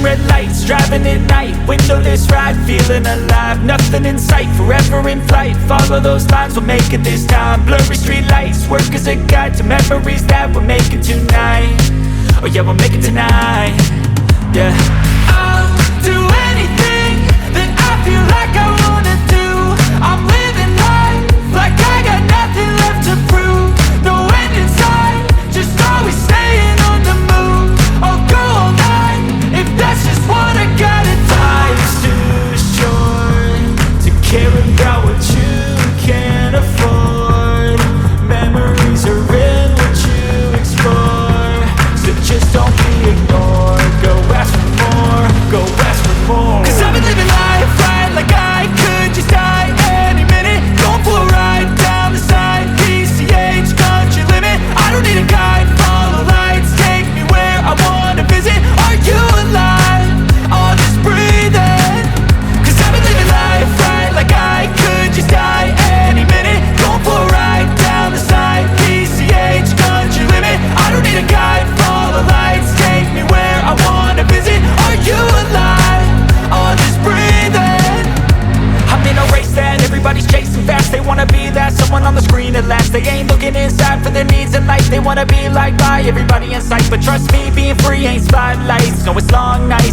red lights, driving at night, windowless ride, feeling alive. Nothing in sight, forever in flight. Follow those lines, we'll make it this time. Blurry street lights, work as a guide to memories that we're making tonight. Oh yeah, we'll make it tonight. Yeah. I'll do anything that I feel like I wanna do. I'm living life like I got nothing left to prove. No end in sight, just always staying on the move. I'll go all night if that's just what I gotta do. Life's too short to care about what you can't afford. Memories are in what you explore, so just don't be ignored. Go ask for more, go ask for more. Cause I've been living life right like I could just die any minute. Going for a ride down the side, PCH, country limit. I don't need a guide, follow lights, take me where I wanna visit. Are you alive? I'll just breathe in. Cause I've been living life right like I could just die any minute. Going for a ride down the side, PCH, country limit. I don't need a guide, follow lights, take me where I wanna visit. Are you alive? I'll just breathe in. I'm in a race that everybody's chasing fast. They wanna be that someone on the screen at last. They ain't looking inside for their needs in life. They wanna be liked by everybody in sight. But trust me, being free ain't spotlights. No, it's long nights